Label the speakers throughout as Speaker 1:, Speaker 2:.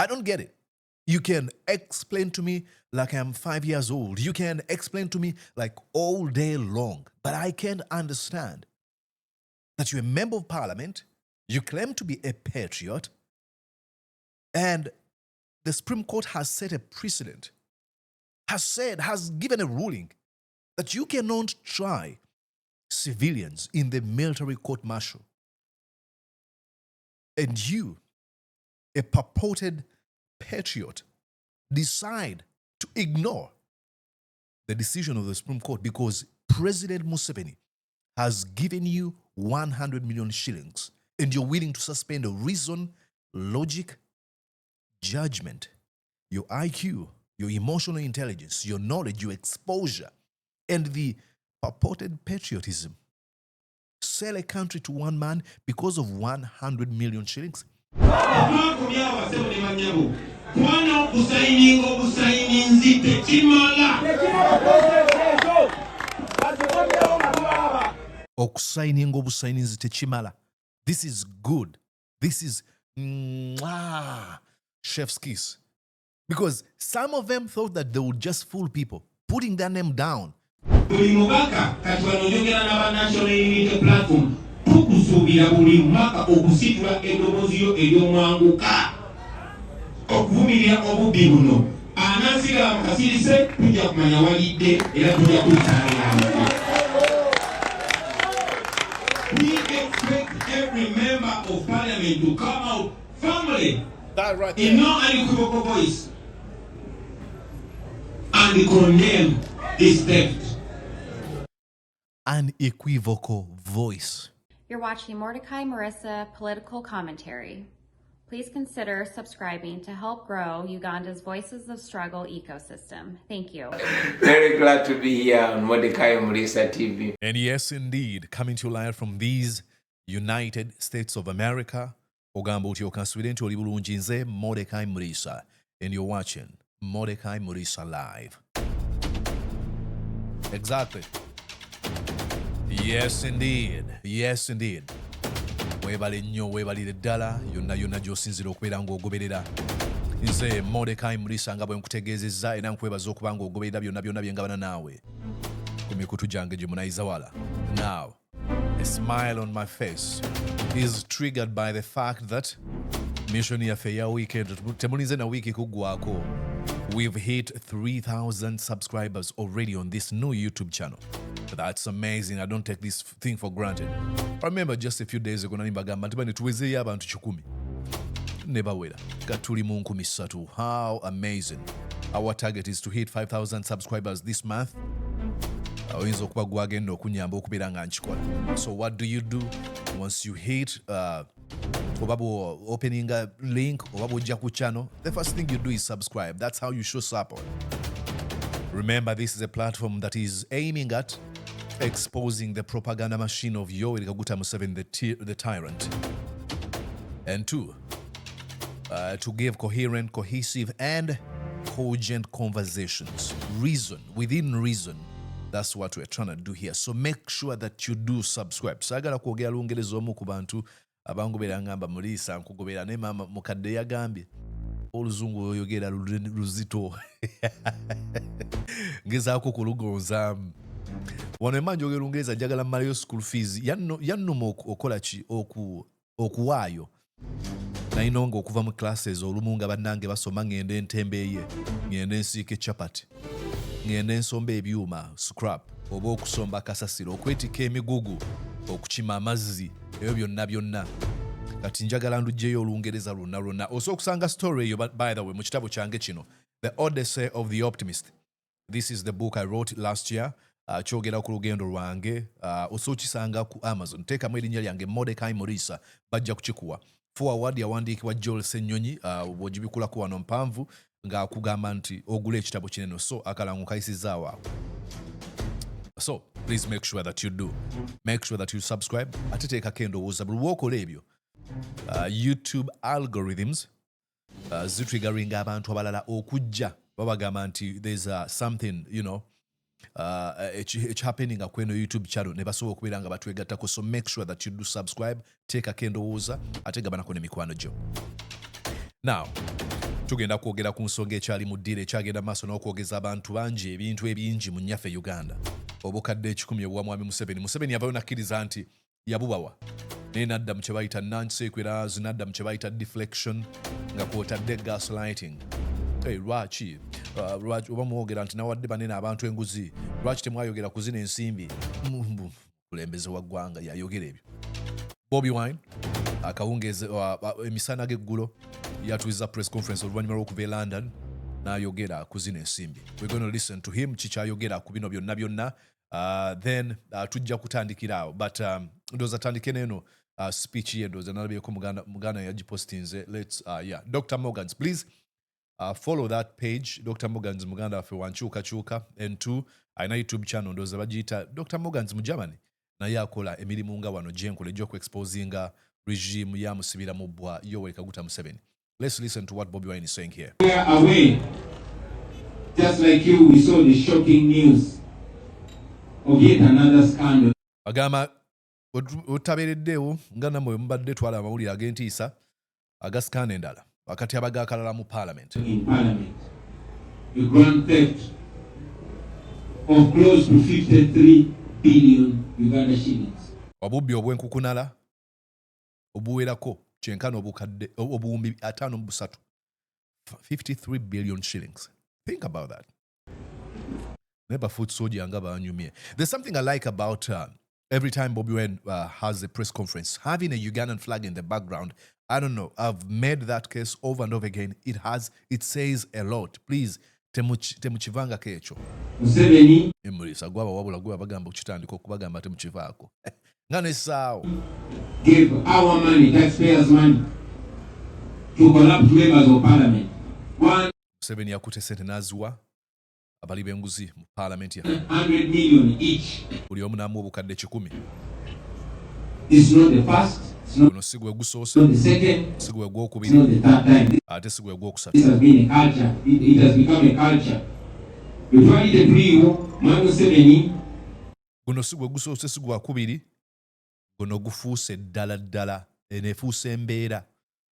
Speaker 1: I don't get it. You can explain to me like I'm 5 years old. You can explain to me like all day long. But I can't understand that you're a member of parliament, you claim to be a patriot, and the Supreme Court has set a precedent, has given a ruling that you cannot try civilians in the military court martial. And you, a purported patriot, decide to ignore the decision of the Supreme Court because President Museveni has given you 100 million shillings and you're willing to suspend the reason, logic, judgment, your IQ, your emotional intelligence, your knowledge, your exposure, and the purported patriotism. Sell a country to one man because of 100 million shillings? This is good. This is chef's kiss. Because some of them thought that they would just fool people, putting their name down.
Speaker 2: We expect every member of parliament to come out firmly in no unequivocal voice and condemn this theft.
Speaker 1: Unequivocal voice.
Speaker 3: You're watching Mordecai Marissa Political Commentary. Please consider subscribing to help grow Uganda's Voices of Struggle ecosystem. Thank you.
Speaker 4: Very glad to be here on Mordecai Marissa TV.
Speaker 1: And yes, indeed, coming to you live from these United States of America, Ogamba uti okanswidenti oli bulungi nze Mordecai Marissa, and you're watching Mordecai Marissa Live. Exactly. Yes, indeed. Yes, indeed. Webale nnyo, webalire ddala, yonna gy'osinzira okubeera ng'ogoberera. Nze Mordecai Marissa nga bwe nkutegeezezza era nkwebaza okuba ng'ogoberera byonna bye ngabana naawe ku mikutu gyange gye munayiza wala. Now, a smile on my face is triggered by the fact that mission yaffe ya weekend temulinze na wiki kuggwaako. We've hit 3,000 subscribers already on this new YouTube channel. That's amazing. I don't take this thing for granted. I remember just a few days ago, nanimbagamba nti bani tuwezeeyo abantu 100. Nebawera. Katuli mu 3,000. How amazing. Our target is to hit 5,000 subscribers this month. Oyinza okuba gwagenda okunyamba okubeera nga nkikola. So what do you do once you hit oba opening a link oba bw'ojja ku channel? The first thing you do is subscribe. That's how you show support. Remember, this is a platform that is aiming at exposing the propaganda machine of Yoweri Kaguta Museveni, the tyrant. And two, to give coherent, cohesive, and cogent conversations. Reason, within reason. That's what we're trying to do here. So make sure that you do subscribe. Sagala kwogera Lungereza omu ku bantu abangobera ngamba Mulisa nkugobera ne mama mukadde yagambye oluzungu oyogera luzito. Ngezaako kulugonza. Wano emanja ogera Lungereza njagala mmalayo school fees. Yannuma okola ki okuwaayo. Nalina nga okuva mu classes olumu nga bannange basoma ngende entembeeye, ngende nsiike chapati, ngende nsomba ebyuma, scrap, oba okusomba kasasiro, okwetika emigugu, okukima amazzi, ebyo byonna. Kati njagala ndujjeyo Olungereza lwonna. Osobola okusanga story eyo, by the way, mu kitabo kyange kino, The Odyssey of the Optimist. This is the book I wrote last year. Kyogera ku lugendo lwange. Osobola okisanga ku Amazon. Teekamu erinnya lyange Mordecai Marissa, bajja kukikuwa. Forward yawandiikibwa Joel Ssenyonyi, bw'ogibikulako wano mpanvu nga akugamba nti ogula ekitabo kinene, so akalango kayisizaawo awo. So please make sure that you do. Make sure that you subscribe. Ate teekako endowooza buli lw'okola ebyo. YouTube algorithms zitriggeringa abantu abalala okujja babagamba nti there's something, you know, it's happening kweno YouTube channel ne basobola okubeera nga batwegattako. So make sure that you do subscribe. Teekako endowooza ate gabanako n'emikwano gyo. Now, tugenda kwogera ku nsonga ekyali mu ddiiro ekyagenda maaso n'okwogeza abantu bangi ebintu ebingi mu nnyaffe Uganda. Obukadde 10 obuwa mwami Museveni. Museveni yavayo nakkiriza nti yabubawa naye n'adda mu kye bayita non-sequiturs, n'adda mu kye bayita deflection nga kwotadde gaslighting. Lwaki oba mwogera nti nawadde banene abantu enguzi, lwaki temwayogera ku zino ensimbi? Kulembeze wa ggwanga yayogera ebyo. Bobi Wine akawungeeze emisana g'eggulo yatuiza press conference oluvannyuma lw'okuva e London n'ayogera ku zino ensimbi. We're going to listen to him kikyayogera ku bino byonna byonna. Then tujja kutandikira awo, but ndowooza tandike n'eno speech ye, ndowooza nalabyeko muganda yagipostinze. Dr. Morgans, please follow that page. Dr. Morgans muganda waffe wankyukakyuka, and two alina YouTube channel ndowooza bagiyita Dr. Morgans mu Germany, naye akola emirimu nga wano gyenkola egy'okuexposinga regime ya musibira mu bbwa Yoweri Kaguta Museveni. Let's listen to what Bobi Wine is saying here.
Speaker 2: We are aware, just like you, we saw the shocking news of yet another scandal.
Speaker 1: Agamba otabereddewo nga nammwe mubadde twala amawulire ag'entiisa aga scandal endala wakati abagaakalala mu parliament.
Speaker 2: In parliament, a grand theft of close to 53 billion Uganda shillings.
Speaker 1: Obubbi obw'enkukunala obuwerako kyenkana obuwumbi 53 53 billion shillings. Think about that. Never food soja nga banyumye. There's something I like about every time Bobi Wine has a press conference, having a Ugandan flag in the background. I don't know. I've made that case over and over again. It says a lot. Please, temuchivanga kecho.
Speaker 2: Museveni
Speaker 1: Emulisa gwaba wabula gwa bagamba ukitandika okubagamba temuchivaako. Ngane sawa.
Speaker 2: gave our money, taxpayers' money, to corrupt members of parliament.
Speaker 1: Museveni yakute sente n'aziwa abali b'enguzi mu parliament ya
Speaker 2: 100 million each.
Speaker 1: buli omu n'amuwa obukadde 10.
Speaker 2: It's not the first, it's not
Speaker 1: Guno si gwe gusoose,
Speaker 2: the second,
Speaker 1: si gwe
Speaker 2: it's
Speaker 1: gwokubiri,
Speaker 2: not the third time.
Speaker 1: ate si gwe gwokusatu.
Speaker 2: This has been a culture. It has become a culture. Before the pre-war, Museveni
Speaker 1: Guno si gwe gusoose, si gwe wakubiri, guno gufuuse ddala eneefuuse embeera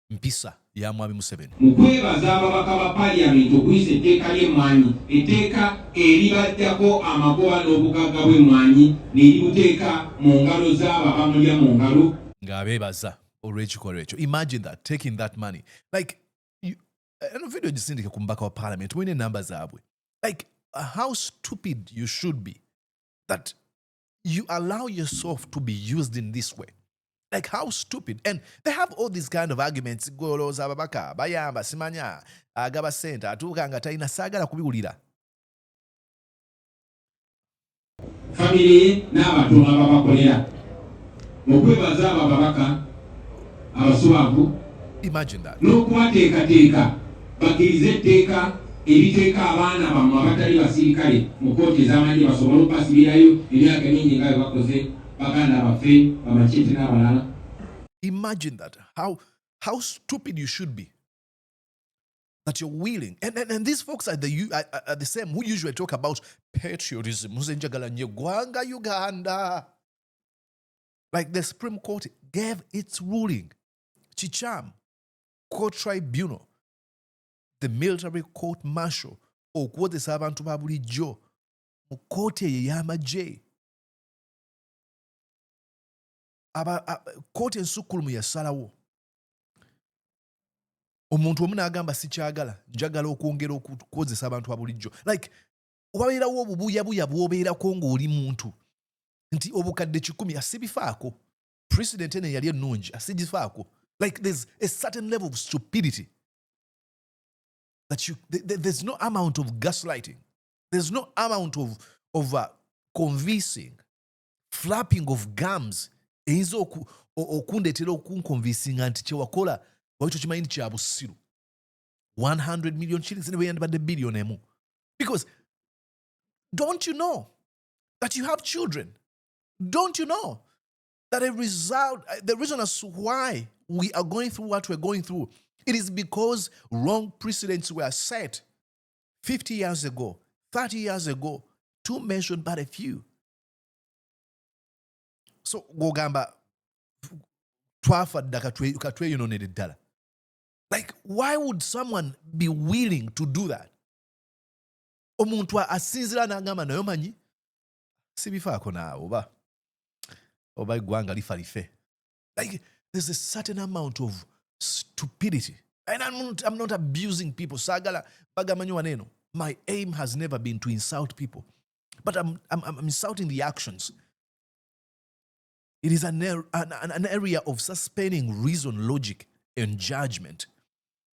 Speaker 1: mpisa ya mwami Museveni.
Speaker 2: mu kwebaza ababaka ba parliament okuyisa etteeka ly'emmwanyi, etteeka eribaddako amagoba n'obugagga bw'emmwanyi ne libuteeka mu ngalo z'abo abamulya mu ngalo.
Speaker 1: Ng'abeebaza olw'ekikolwa ekyo. Imagine that, taking that money. Like, eno video gisindike ku mubaka wa parliament, mwine namba zaabwe. Like, how stupid you should be that you allow yourself to be used in this way. Like, how stupid. And they have all these kind of arguments. Golooza ababaka bayamba simanya agaba sente atuuka nga talina saagala kubiwulira.
Speaker 2: Family n'abatono ababakolera okwebaza abo ababaka abaswavu.
Speaker 1: Imagine that.
Speaker 2: N'okubateekateeka bakkirize etteeka eriteeka abaana bammwe abatali basirikale mu kooti ez'amagye basobole okubasibirayo emyaka mingi nga bwe bakoze baganda baffe bamachete n'abalala.
Speaker 1: Imagine that. How stupid you should be. That you're willing. And these folks are the same who usually talk about patriotism. Muzenjagala nye gwanga Uganda. Like the Supreme Court gave its ruling. Chicham, Court Tribunal, the military court martial, okwozesa abantu ba bulijjo mu kooti eyo ey'amagye. Kooti ensukkulumu yasalawo. Omuntu omu n'agamba sikyagala, njagala okwongera okukozesa abantu abulijjo. Like, wabeerawo obubuyabuya bw'obeerako ng'oli muntu nti obukadde 10 asibifaako. President ene yali ennungi asigifaako. Like, there's a certain level of stupidity that there's no amount of gaslighting. There's no amount of convincing, flapping of gums eyinza okundeetera okunconvincinga nti kyewakola wakyo kimanyi nti kya busiru. 100 million shillings ne bweyandibadde billion emu. Because don't you know that you have children? Don't you know that the reason as to why we are going through what we're going through, it is because wrong precedents were set 50 years ago, 30 years ago, to mention but a few. So gogamba twafa dda katweyononera ddala. Like, why would someone be willing to do that? Omuntu asinzira n'agamba naye omanyi sibifaako naawe oba eggwanga lifa life. Like, there's a certain amount of stupidity. And I'm not abusing people. Sagala bagamanyo waneno. My aim has never been to insult people. But I'm insulting the actions. It is an area of suspending reason, logic, and judgment.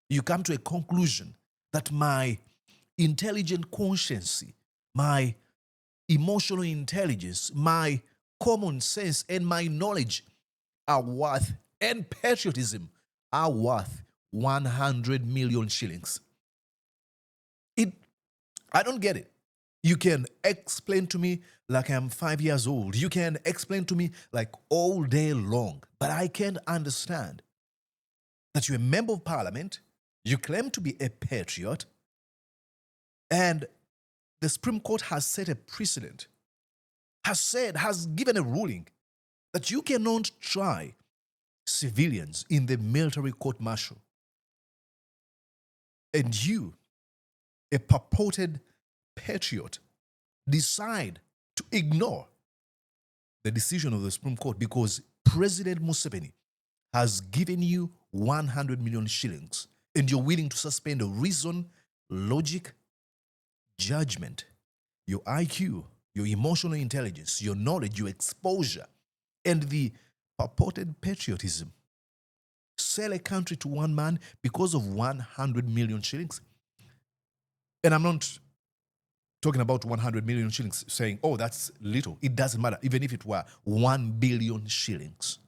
Speaker 1: You come to a conclusion that my intelligent conscience, my emotional intelligence, my common sense, and my knowledge are worth, and patriotism are worth 100 million shillings. I don't get it. You can explain to me like I'm 5 years old. You can explain to me like all day long. But I can't understand that you're a member of parliament, you claim to be a patriot, and the Supreme Court has set a precedent, has given a ruling that you cannot try civilians in the military court-martial. And you, a purported patriot, decide to ignore the decision of the Supreme Court because President Museveni has given you 100 million shillings and you're willing to suspend the reason, logic, judgment, your IQ, your emotional intelligence, your knowledge, your exposure, and the purported patriotism. Sell a country to one man because of 100 million shillings. And I'm not talking about 100 million shillings saying, oh, that's little. It doesn't matter, even if it were 1 billion shillings.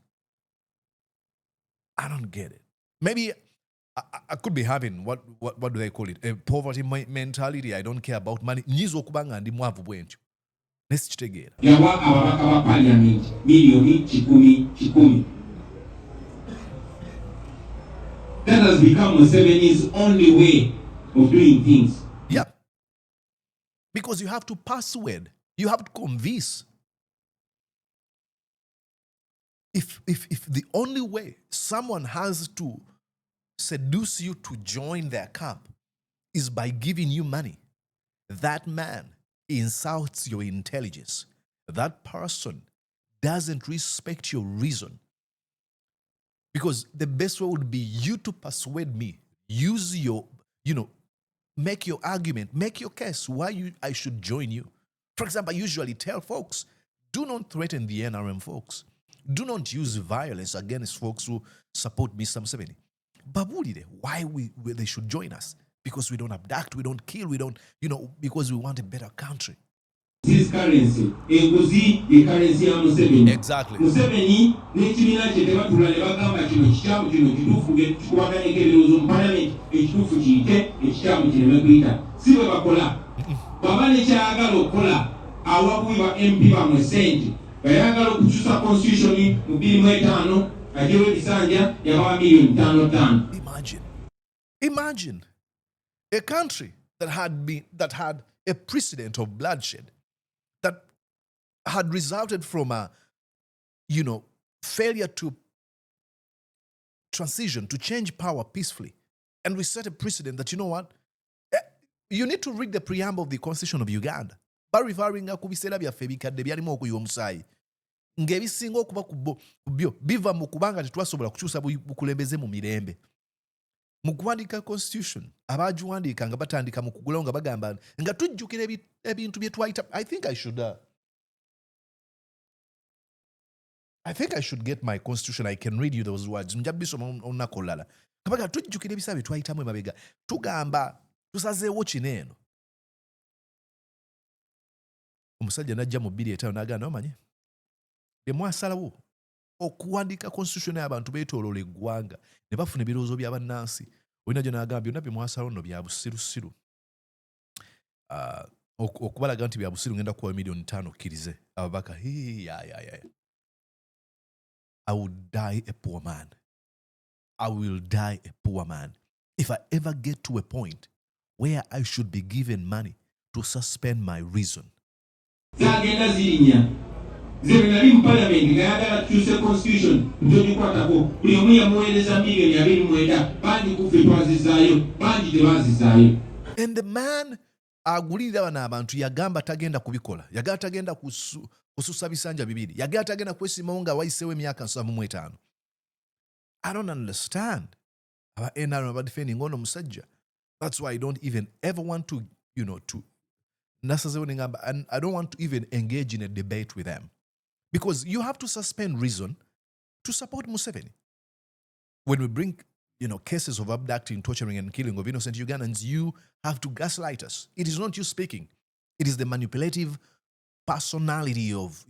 Speaker 1: I don't get it. Maybe I could be having, what do they call it? A poverty mentality. I don't care about money. Nyizo kubanga ndi mwavu bwentyo. Nesikitegeera.
Speaker 2: Yawa ababaka ba parliament milioni kikumi. That has become Museveni's only way of doing things.
Speaker 1: Yeah. Because you have to persuade, you have to convince. If the only way someone has to seduce you to join their camp is by giving you money, that man insults your intelligence. That person doesn't respect your reason. Because the best way would be you to persuade me. Use your, make your argument, make your case why I should join you. For example, I usually tell folks, do not threaten the NRM folks. Do not use violence against folks who support Mr. Museveni. Babulire, why they should join us? Because we don't abduct, we don't kill, we don't, because we want a better country.
Speaker 2: This currency, the currency of Museveni.
Speaker 1: Exactly.
Speaker 2: Museveni, n'ekibiina kye tebatula ne bagamba kino kikyamu kino kituufu tukubaganeko ebirowoozo mu parliament ekituufu kiyite ekikyamu kireme kuyita. Si bwe bakola. Baba ne kyayagala okukola awakubi ba MP bamwe ssente bayagala okukyusa constitution mu 2005 ajewo ebisanja yabawa million 5.
Speaker 1: Imagine a country that had a precedent of bloodshed, that had resulted from a, failure to transition, to change power peacefully. And we set a precedent that, you need to read the preamble of the Constitution of Uganda. Barivaringa kubisera byaffe bikadde byalimu okuyiwa omusaayi. Ng'ebisinga okuba ku byo biva mu kubanga tetwasobola kukyusa bukulembeze mu mirembe. Mu kuwandiika Constitution, abaagiwandiika nga batandika mu kugulawo nga bagamba nga tujjukira ebintu bye twayita. I think I should get my Constitution. I can read you those words. Nja bisoma olunaku olulala. Kabaga tujjukira ebisa bye twayitamu emabega. Tugamba tusazeewo kino eno. Omusajja n'ajja mu 2:5 n'agamba omanyi bye mwasalawo okuwandiika Constitution y'abantu beetooloola eggwanga ne bafuna ebirowoozo by'abannansi. Olina gye n'agamba byonna bye mwasalawo nno bya busirusiru. Okubalaga nti bya busiru ngenda kuwa million 5 kkirize. Ababaka I would die a poor man. I will die a poor man. If I ever get to a point where I should be given money to suspend my reason.
Speaker 2: Zagenda zirinya Nze nali mu parliament nga yagala tukyuse constitution tugikwatako buli omu yamuweereza milioni 29 bandi kuffe twazizaayo bandi tebazizaayo.
Speaker 1: And the man agulirira bano abantu yagamba tagenda kubikola, yagala tagenda kususa bisanja bibiri, yagala tagenda kwesimawo nga wayiseewo emyaka 75. I don't understand aba NRM abadefending ono musajja. That's why I don't even ever want to, and I don't want to even engage in a debate with them. Because you have to suspend reason to support Museveni. When we bring, cases of abducting, torturing, and killing of innocent Ugandans, you have to gaslight us. It is not you speaking. It is the manipulative personality of,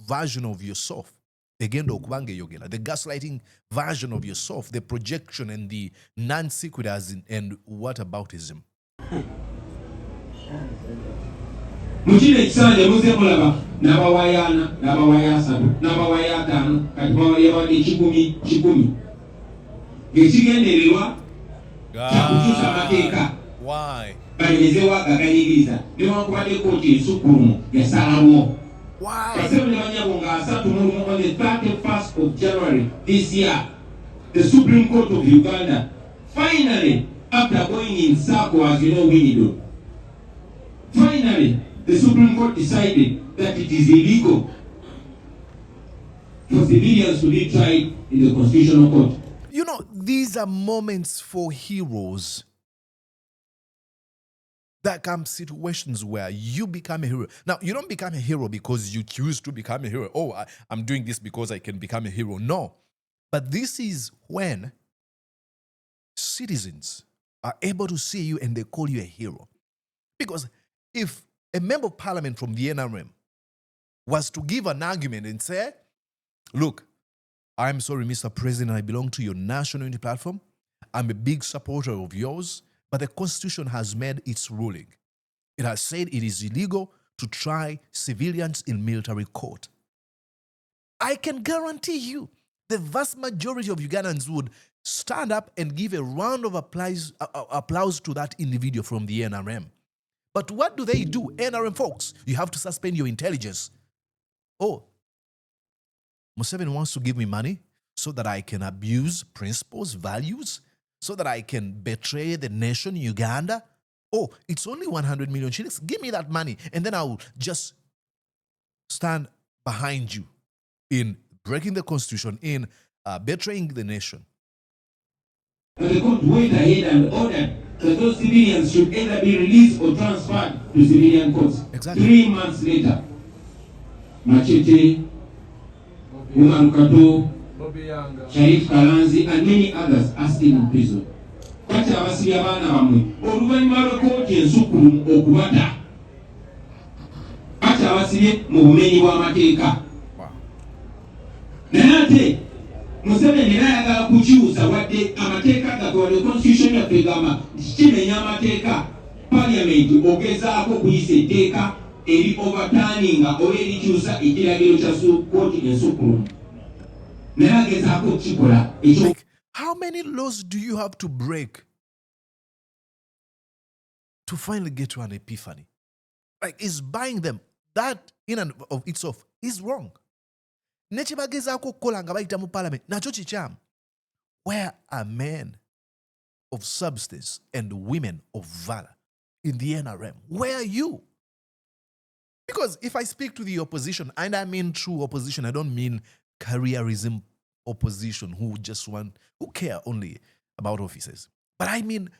Speaker 1: version of yourself. Again, the gaslighting version of yourself, the projection and the non-sequiturs and whataboutism.
Speaker 2: Mukino ekisanja muze mulaba n'abawayana n'abawaya 3 n'abawaya 5 kati bawayabadde 10 ng'ekigendererwa kyakukyusa amateeka balemezewo agaganyigiriza newankubadde kooti ensukkulumu yasalawo Baseboni banyabo nga 3 on the 31st of January this year. The Supreme Court of Uganda finally, after going in circle as we finally the Supreme Court decided that it is illegal for civilians to be tried in the Constitutional Court.
Speaker 1: These are moments for heroes. There come situations where you become a hero. Now, you don't become a hero because you choose to become a hero. Oh, I'm doing this because I can become a hero. No. But this is when citizens are able to see you and they call you a hero. Because if a member of parliament from the NRM was to give an argument and say, look, I'm sorry, Mr. President, I belong to your national unity platform. I'm a big supporter of yours, but the Constitution has made its ruling. It has said it is illegal to try civilians in military court. I can guarantee you the vast majority of Ugandans would stand up and give a round of applause to that individual from the NRM. But what do they do? NRM folks, you have to suspend your intelligence. Oh, Museveni wants to give me money so that I can abuse principles, values, so that I can betray the nation, Uganda. Oh, it's only 100 million shillings. Give me that money, and then I will just stand behind you in breaking the Constitution, in betraying the nation.
Speaker 2: But the court went ahead and ordered that those civilians should either be released or transferred to civilian courts.
Speaker 1: Exactly.
Speaker 2: 3 months later, Machete, Umar Kato, Sharif Kalanzi, and many others are still in prison. Kati abasibi abaana bamwe oluvannyuma lw'ekkooti ensukkulumu okubata kati abasibye mu bumenyi bw'amateeka. Naye ate Museveni era ayagala kukyusa wadde amateeka gatwala constitution yaffe egamba kimenya amateeka. Parliament ogezaako kuyisa etteeka eri overturninga oba erikyusa ekiragiro kya kkooti ensukkulumu.
Speaker 1: Like, how many laws do you have to break to finally get to an epiphany? Like, is buying them that in and of itself is wrong. Nechibagezaako kukola nga bayita mu parliament nakyo kikyamu. Where are men of substance and women of valor in the NRM? Where are you? Because if I speak to the opposition, and I mean true opposition, I don't mean careerism opposition who care only about offices. But I mean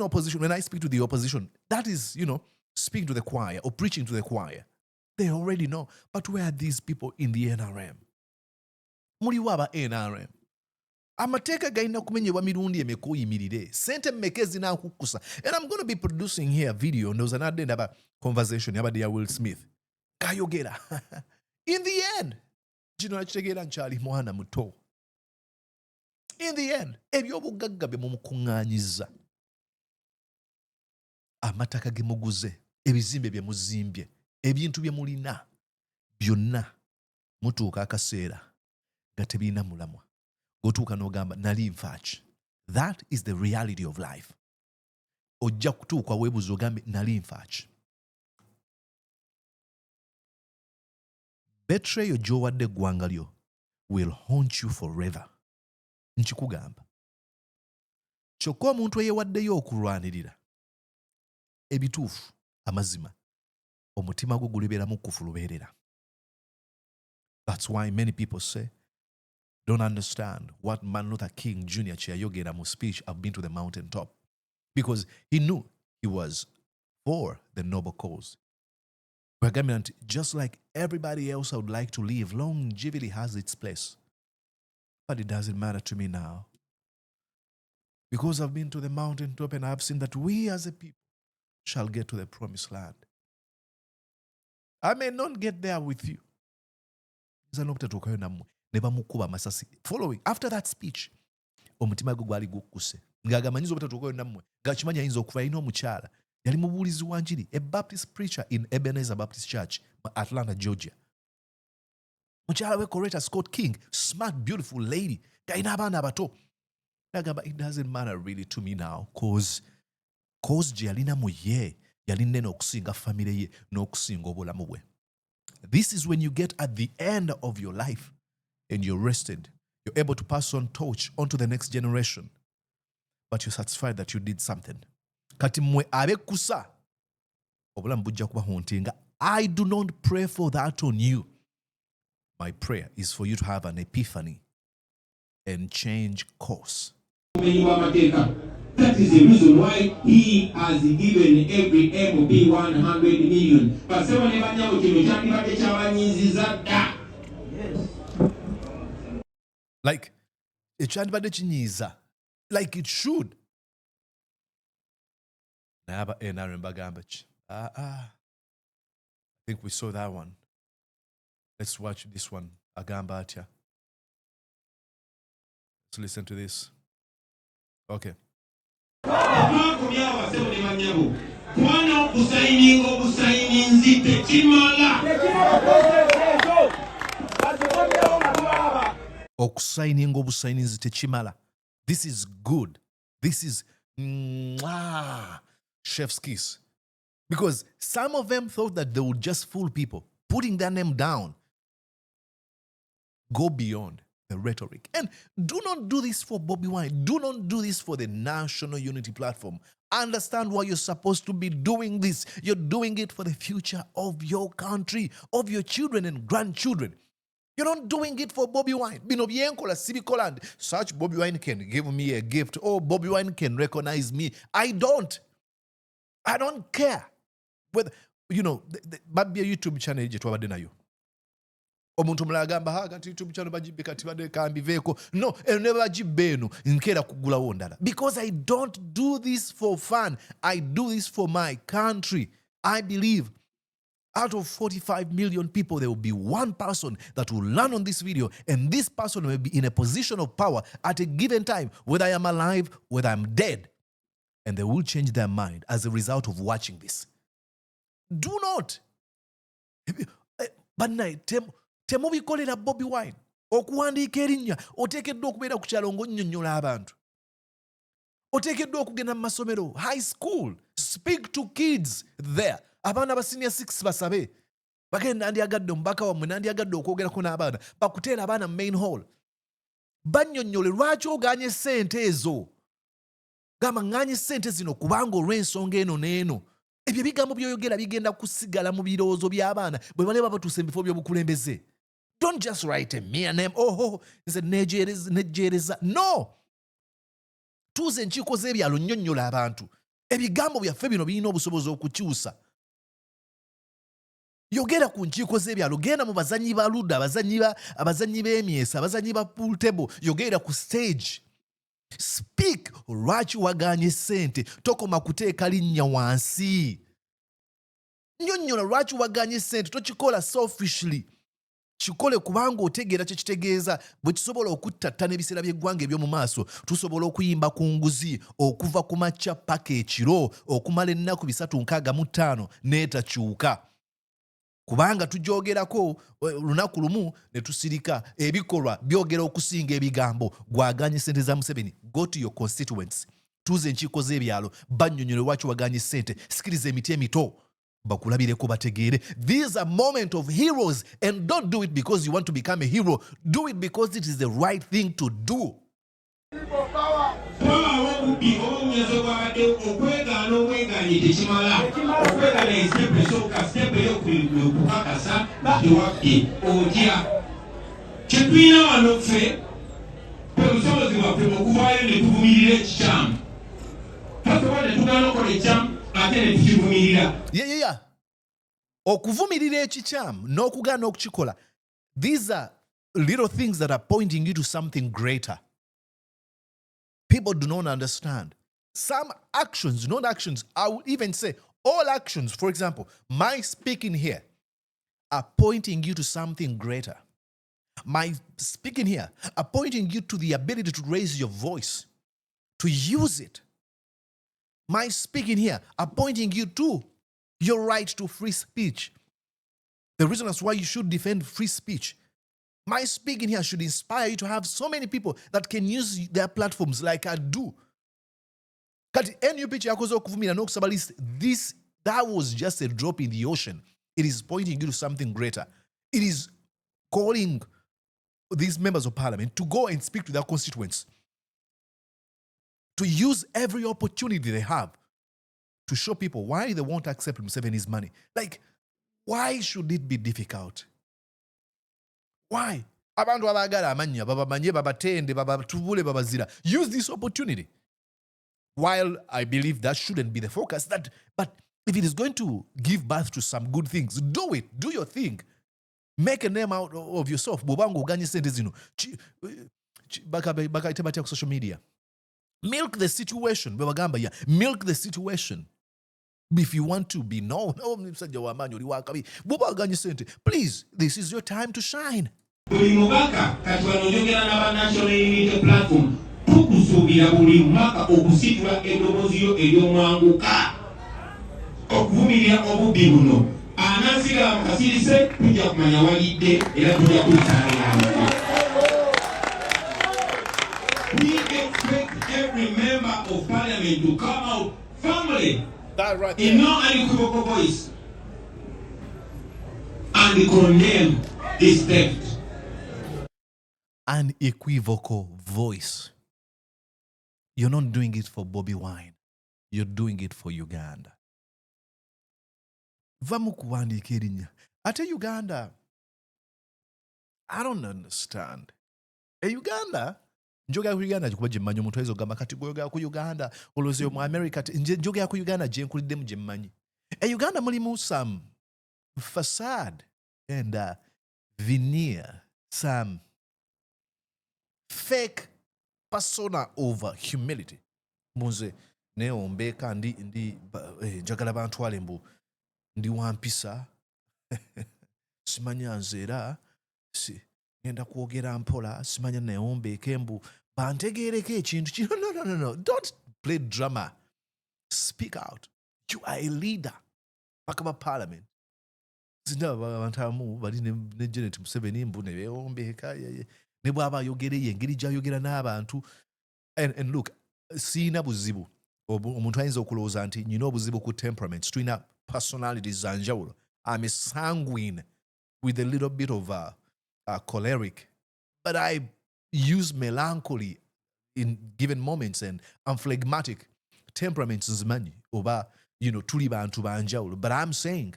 Speaker 1: opposition. When I speak to the opposition, that is, speaking to the choir or preaching to the choir. They already know. But where are these people in the NRM? Muliwaba NRM. Amateeka galina kumenyebwa mirundi emeka oyimirire. Sente mmeka ezinaakukusa. And I'm going to be producing here a video. And there was another day about conversation about the Will Smith. Kayogera. In the end, kino nakitegeera nkyali mwana muto. In the end, ebyobugagga bye mumukuŋŋaanyiza. Amataka ge muguze, ebizimbe bye muzimbye, ebintu bye mulina, byonna mutuuka akaseera nga tebirina mulamwa. Gotuuka n'ogamba nali nfaaki. That is the reality of life. Ojja kutuuka weebuuza ogambe nali nfaaki. betrayal gy'owadde eggwanga lyo will haunt you forever. Nkikugamba. Kyokka omuntu eyeewaddeyo okulwanirira ebituufu amazima, omutima gwe gulibeeramu kufu lubeerera. That's why many people say, don't understand what Martin Luther King Jr. kyeyayogera mu speech, I've been to the mountaintop. Because he knew he was for the noble cause. Just like everybody else I would like to live, longevity has its place. But it doesn't matter to me now. Because I've been to the mountaintop and I've seen that we as a people shall get to the promised land. I may not get there with you. Following, after that speech, omutima gwe gwali gukkuse. Ng'agamba nnyinza obutatuukayo nammwe. Ng'akimanyi ayinza okufa alina omukyala. Yali mubuulizi wa njiri, a Baptist preacher in Ebenezer Baptist Church, Atlanta, Georgia. Mukyala we Coretta Scott King, smart, beautiful lady. Ng'alina abaana abato. Ng'agamba, it doesn't matter really to me now, cause gye yalina mu ye, yali nnene okusinga famire ye n'okusinga obulamu bwe. This is when you get at the end of your life and you're rested. You're able to pass on torch onto the next generation. But you're satisfied that you did something. Kati mwe abekusa obulamu bujja kuba hauntinga. I do not pray for that on you. My prayer is for you to have an epiphany and change course.
Speaker 2: That is the reason why he has given every MOP 100 million.
Speaker 1: Like, like it should. I think we saw that one. Let's watch this one. Agamba atya. Let's listen to this. Okay. Okusaininga obusaininzi tekimala. This is good. This is chef's kiss. Because some of them thought that they would just fool people, putting their name down. Go beyond the rhetoric. And do not do this for Bobi Wine. Do not do this for the National Unity Platform. Understand why you're supposed to be doing this. You're doing it for the future of your country, of your children and grandchildren. You're not doing it for Bobi Wine. Such Bobi Wine can give me a gift. Oh, Bobi Wine can recognize me. I don't care. Whether, you know, but be a YouTube channel je omuntu mulala agamba kati YouTube channel bagibbe kati badde kambiveeko. No, never bagibbe eno nkeera kugulawo ndala. Because I don't do this for fun. I do this for my country. I believe out of 45 million people, there will be one person that will learn on this video, and this person will be in a position of power at a given time, whether I am alive, whether I'm dead, and they will change their mind as a result of watching this. Do not. But temubikolera Bobi Wine okuwandiika erinnya oteekeddwa okubeera ku kyalo ng'onnyonnyola abantu. Oteekeddwa okugenda mu masomero, high school, speak to kids there. Abaana ba senior 6 basabe. Bagenda nandyagadde omubaka wammwe nandyagadde okwogerako n'abaana. Bakuteera abaana mu main hall. Bannyonnyole lwaki ogaanye ssente ezo. Gamba ngaanye ssente zino kubanga olw'ensonga eno n'eno. Ebyo ebigambo by'oyogera bigenda kusigala mu birowoozo by'abaana bwe baleba batuuse mu bifo by'obukulembeze. Don't just write a mere name. Nze nejeereza. No! Tuuze enkiiko z'ebyalo nnyonnyola abantu. Ebigambo byaffe bino birina obusobozi okukyusa. Yogera ku nkiiko z'ebyalo, genda mu bazannyi ba luda, abazannyi b'emyesa, abazannyi ba pool table, yogera ku stage. Speak lwaki wagaanye ssente, tokoma kuteeka linnya wansi. Nnyonnyola lwaki wagaanye ssente, tokikola selfishly. Kikole kubanga otegeera kye kitegeeza bwe kisobola okuttattana ebiseera by'eggwanga eby'omu maaso. Tusobola okuyimba ku nguzi okuva ku makya paka ekiro okumala ennaku 365 n'etakyuka. Kubanga tujoogerako lunaku lumu ne tusirika ebikolwa byogera okusinga ebigambo. Gwagaanye ssente za Museveni. Go to your constituents. Tuuze enkiiko z'ebyalo bannyonnyole lwaki wagaanye ssente. Sikiriza emiti emito. bakulabireko bategeere. These are moments of heroes, and don't do it because you want to become a hero. Do it because it is the right thing to do. Yeah. Okuvumirira ekikyamu n'okugaana okukikola. These are little things that are pointing you to something greater. People do not understand. Some actions, not actions, I would even say all actions, for example, my speaking here are pointing you to something greater. My speaking here are pointing you to the ability to raise your voice, to use it. My speaking here are pointing you to your right to free speech. The reason that's why you should defend free speech. My speaking here should inspire you to have so many people that can use their platforms like I do. Kati NUP yakoze okuvumira n'okusaba list, that was just a drop in the ocean. It is pointing you to something greater. It is calling these members of parliament to go and speak to their constituents, to use every opportunity they have to show people why they won't accept Museveni's money. Like, why should it be difficult? Why? Abantu abagala amanya, babamanye, babatende, babatubule, babazira. Use this opportunity. While I believe that shouldn't be the focus, but if it is going to give birth to some good things, do it. Do your thing. Make a name out of yourself. Bobango uganye sente zino. Bakaite batya ku social media. Milk the situation. Milk the situation. If you want to be known, please, this is your time to shine.
Speaker 2: Buli mubaka kati wanonyogera n'aba National Unity Platform tukusuubira buli mwaka okusitula eddoboozi yo ery'omwanguka okuvumirira obubbi buno anaasigala mu kasirise tujja kumanya walidde era tujja kubisaanira. We expect every member of parliament to come out firmly in no unequivocal voice and condemn this theft.
Speaker 1: Unequivocal voice. You're not doing it for Bobi Wine. You're doing it for Uganda. Vamukuwandika erinnya. Ate Uganda, I don't understand. Uganda, njogera ku Uganda kuba gye mmanyi omuntu ayinza okugamba kati gweyogera ku Uganda olowooza mu America. Njogera ku Uganda gye nkuliddemu gye mmanyi. Uganda mulimu some facade and veneer, some fake persona over humility. Munze neombeeka ndi njagala bantwale mbu ndi wampisa simanya nze era ngenda kwogera mpola simanya neombeeka embu bantegeereko ekintu kino. No. Don't play drama. Speak out. You are a leader. Bakaba parliament. Zindaba abantu abamu bali ne General Museveni mbu ne beombeeka ne bw'aba ayogereye engeri gy'ayogera n'abantu. And look, siina buzibu. Omuntu ayinza okulowooza nti nyina obuzibu ku temperaments, tulina personalities za njawulo. I'm a sanguine with a little bit of choleric, but I use melancholy in given moments, and I'm phlegmatic. Temperaments nzimanyi oba tuli bantu banjawulo. But I'm saying,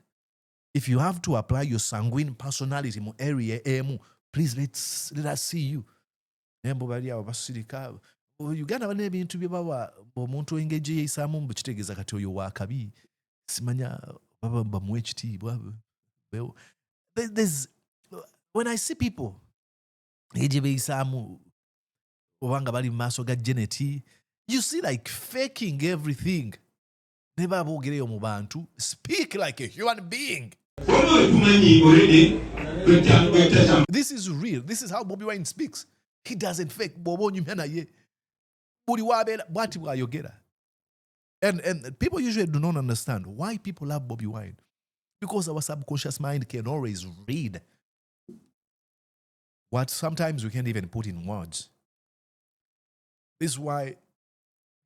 Speaker 1: if you have to apply your sanguine personality mu area emu, please let us see you. Nembo bali awo basirika. Uganda bane ebintu bye bawa omuntu engeri yeyisaamu mbu kitegeeza kati oyo wakabi. Simanya baba bamuwa ekitiibwa. When I see people engeri beyisaamu obanga bali mu maaso ga Janet, you see like faking everything. Ne baba ogereyo mu bantu. Speak like a human being. This is real. This is how Bobi Wine speaks. He doesn't fake. And people usually do not understand why people love Bobi Wine. Because our subconscious mind can always read what sometimes we can't even put in words. This is why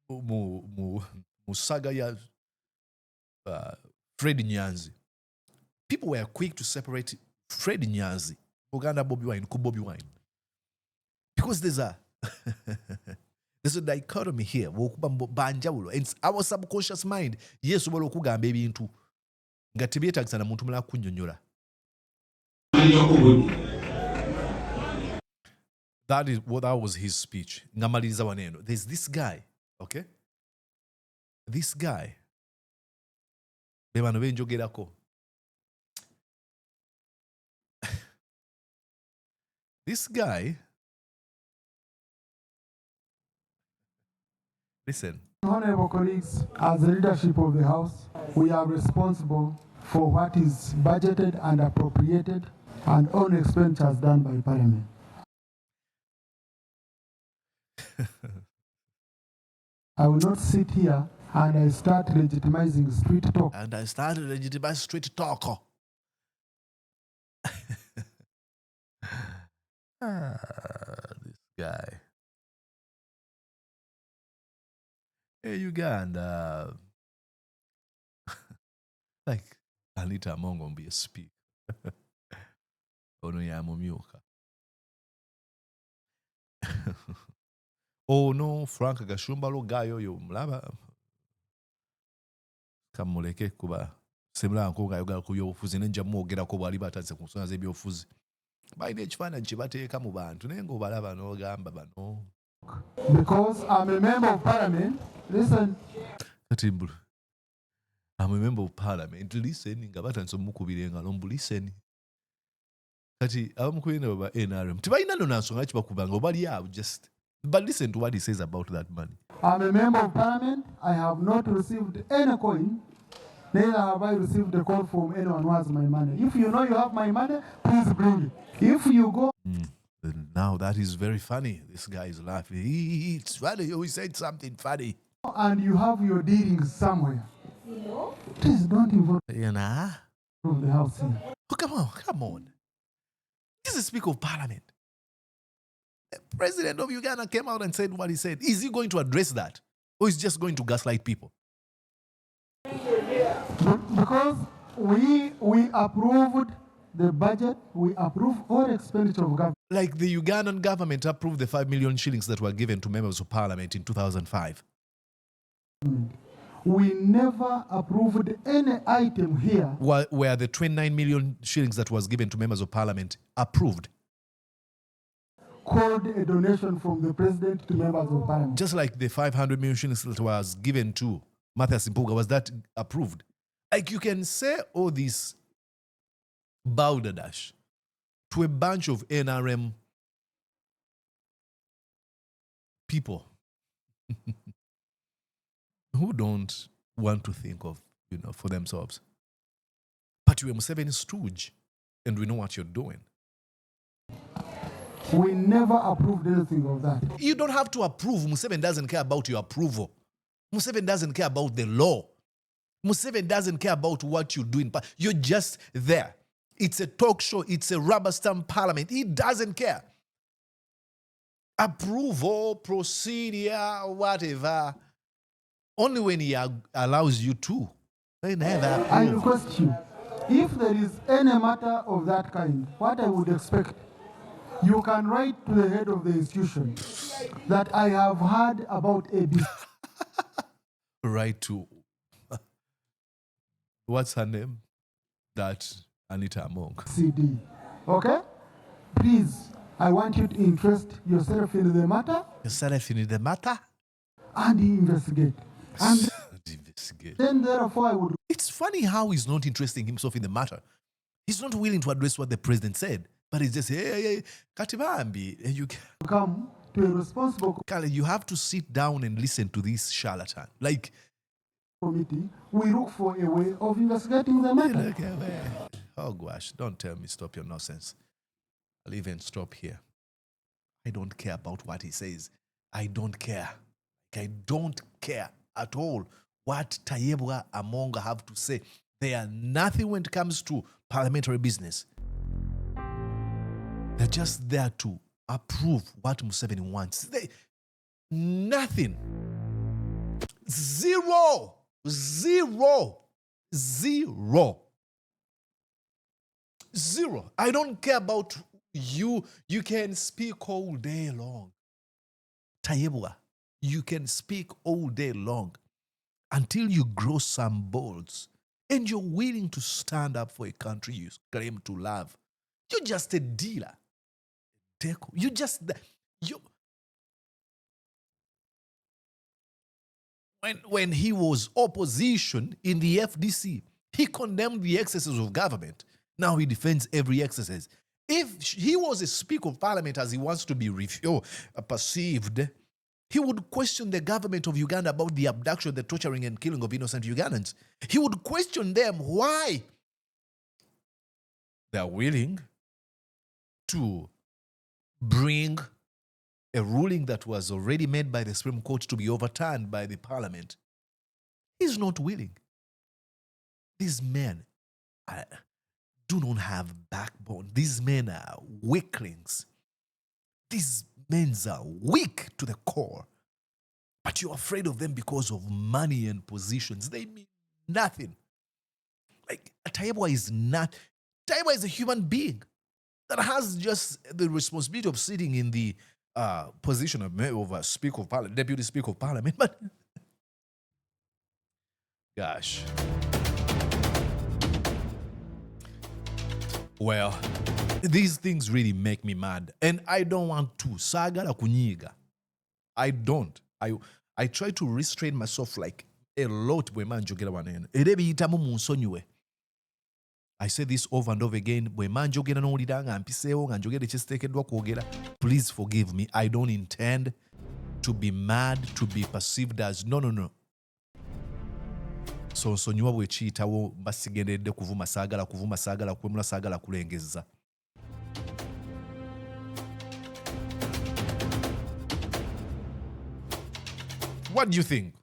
Speaker 1: Musaga ya Fred Nyanzi. People were quick to separate Fred Nyanzi, Uganda Bobi Wine, ku Bobi Wine. Because there's a dichotomy here. And our subconscious mind, yes, ubola okugamba ebintu nga tebyetagisa na muntu mulala kunnyonnyola. That was his speech. Ngamaliriza waneno. There's this guy, okay? This guy. Bebano benjogerako. This guy. Listen.
Speaker 5: Honorable colleagues, as the leadership of the House, we are responsible for what is budgeted and appropriated and own expenditures done by Parliament. I will not sit here and I start legitimizing street talk.
Speaker 1: And I started legitimizing street talk. This guy. Hey, Uganda. Like, Anita Mongo be a speak. Ono ya mumyuka. Oh no, Frank Gashumba lo gayo yo mlaba. Kamuleke kuba. Semla nko gayo ku yofuzi nenja mwogera ko bali bataze ku nsonga z'ebyofuzi. Bayina ekifaananyi kye bateeka mu bantu naye ng'obalaba n'ogamba bano.
Speaker 5: Because I'm a member of Parliament, listen.
Speaker 1: Katimbulu. I'm a member of Parliament. Listen, nga batandise omukubira engalo mbu listen. Kati abamukubira baba NRM. Tibalina no nansonga ki bakubanga obali awo just. But listen to what he says about that money.
Speaker 5: I'm a member of Parliament. I have not received any coin. Neither have I received a call from anyone who has my money. If you know you have my money, please bring it. If you go...
Speaker 1: Now that is very funny. This guy is laughing. It's funny. He said something funny.
Speaker 5: And you have your dealings somewhere. Please don't involve
Speaker 1: You know?
Speaker 5: from the House here.
Speaker 1: Oh, come on. This is the Speaker of Parliament. The President of Uganda came out and said what he said. Is he going to address that? Or is he just going to gaslight people?
Speaker 5: Because we approved the budget, we approved all expenditure of government.
Speaker 1: Like the Ugandan government approved the 5 million shillings that were given to members of Parliament in 2005.
Speaker 5: We never approved any item here.
Speaker 1: Where the 29 million shillings that was given to members of Parliament approved.
Speaker 5: Called a donation from the President to members of Parliament.
Speaker 1: Just like the 500 million shillings that was given to Matthias Mpuga, was that approved? Like you can say all this balderdash to a bunch of NRM people who don't want to think of, for themselves. But you are Museveni's stooge, and we know what you're doing.
Speaker 5: We never approved anything of that.
Speaker 1: You don't have to approve. Museveni doesn't care about your approval. Museveni doesn't care about the law. Museveni doesn't care about what you're doing. But you're just there. It's a talk show. It's a rubber stamp parliament. He doesn't care. Approval, procedure, whatever. Only when he allows you to. They never approve.
Speaker 5: I request you, if there is any matter of that kind, what I would expect, you can write to the head of the institution that I have heard about a
Speaker 1: Right to... What's her name? That Anita Monk.
Speaker 5: CD. Okay? Please, I want you to interest yourself in the matter.
Speaker 1: Yourself in the matter?
Speaker 5: And investigate. And
Speaker 1: investigate.
Speaker 5: Then therefore I would...
Speaker 1: It's funny how he's not interesting himself in the matter. He's not willing to address what the president said. But it's just, hey, Katibambi, you
Speaker 5: come to a responsible
Speaker 1: you have to sit down and listen to this charlatan. Like,
Speaker 5: committee, we look for a way of investigating the matter.
Speaker 1: Oh gosh, don't tell me stop your nonsense. I'll even stop here. I don't care about what he says. I don't care. I don't care at all what Tayebwa Amonga have to say. They are nothing when it comes to parliamentary business. They're just there to approve what Museveni wants. Nothing. Zero. Zero. Zero. I don't care about you. You can speak all day long. Tayebwa, you can speak all day long until you grow some balls and you're willing to stand up for a country you claim to love. You're just a dealer. You just you. When he was opposition in the FDC, he condemned the excesses of government. Now he defends every excess. If he was a Speaker of Parliament as he wants to be perceived, he would question the government of Uganda about the abduction, the torturing and killing of innocent Ugandans. He would question them why they are willing to bring a ruling that was already made by the Supreme Court to be overturned by the Parliament. He's not willing. These men do not have backbone. These men are weaklings. These men are weak to the core. But you're afraid of them because of money and positions. They mean nothing. Like, Tayebwa is not. Tayebwa is a human being that has just the responsibility of sitting in the position of a Speaker of Parliament, Deputy Speaker of Parliament. But gosh. Well, these things really make me mad. And I don't want to. Sagala kunyiga. I don't. I try to restrain myself like a lot when man jogera wanene. Erebi itamu munsonyiwe. I say this over and over again. When man jogera no lidanga ampiseo nga njogera chestekedwa kwogera. Please forgive me. I don't intend to be mad, to be perceived as no. So nsonyiwa bwe kiyitawo basigenderedde kuvuma saagala kwemula saagala kulengezza. What do you think?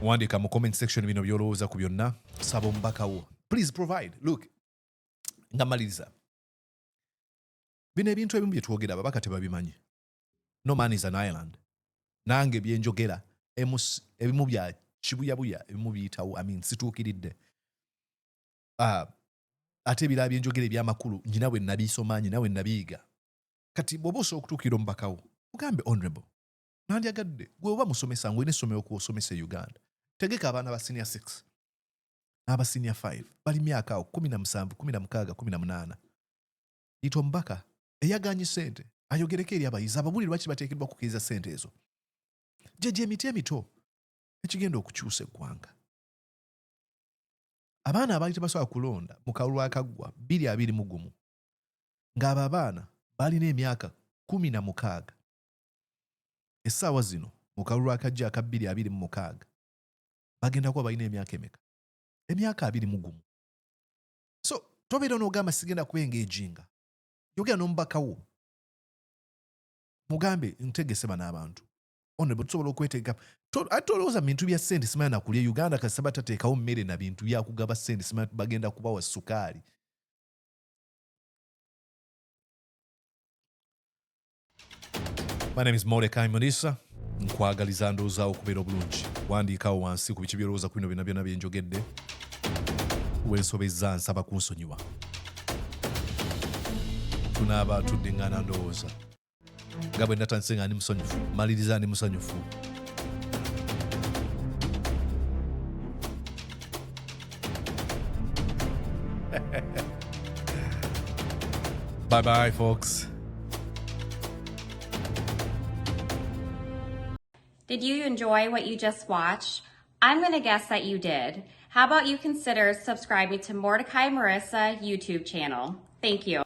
Speaker 1: Wandika mu comment section bino byolowooza ku byonna. Saba omubaka wo. Please provide. Look, nga maliriza. Bino ebintu ebimu bye twogera ababaka tebabimanyi. No man is an island. Nange bye njogera ebimu bya kibuyabuya ebimu biyitawo. Situukiridde. Ate ebirala bye njogera ebyamakulu nyina bwe nabisoma, nyina bwe nabiyiga. Kati bw'oba osobola okutuukira omubaka wo, mugambe honorable. Nandyagadde gwe oba musomesa ngwe n'essomero kw'osomesa Uganda. Tegeka abaana ba senior 6 n'aba senior 5 bali myaka 17, 16, 18. Yita omubaka eyaganye ssente ayogereko eri abayizi ababulire lwaki bateekeddwa kukkiriza ssente ezo. Gyegyo emiti emito ekigenda okukyusa eggwanga. Abaana abaali tebasobola kulonda mu kalulu akaggwa 2021 ng'abo abaana balina emyaka 16. Essaawa zino mu kalulu akajja aka 2026 bagenda kuba balina emyaka emeka? Emyaka 21. So tobeera n'ogamba sigenda kuengejinga. Yogera n'omubaka wo. Mugambe ntegese bano abantu. Honorable tusobola okweteeka. Atolooza bintu bya ssente simanyi nakulya Uganda kasi batateekawo mmere na bintu byakugaba ssente simanyi bagenda kubawa sukaali. My name is Mordecai Munisa. Nkwagaliza ndowooza okubeera obulungi. Wandiikawo wansi ku biki byolowooza ku bino byonna bye njogedde. Wensobezza nsaba kunsonyiwa. Tunaaba tuddiŋŋaana ndowooza. Nga bwe natandise nga ndi musanyufu, maliriza ndi musanyufu. Bye-bye, folks.
Speaker 3: Did you enjoy what you just watched? I'm going to guess that you did. How about you consider subscribing to Mordecai Marissa YouTube channel? Thank you.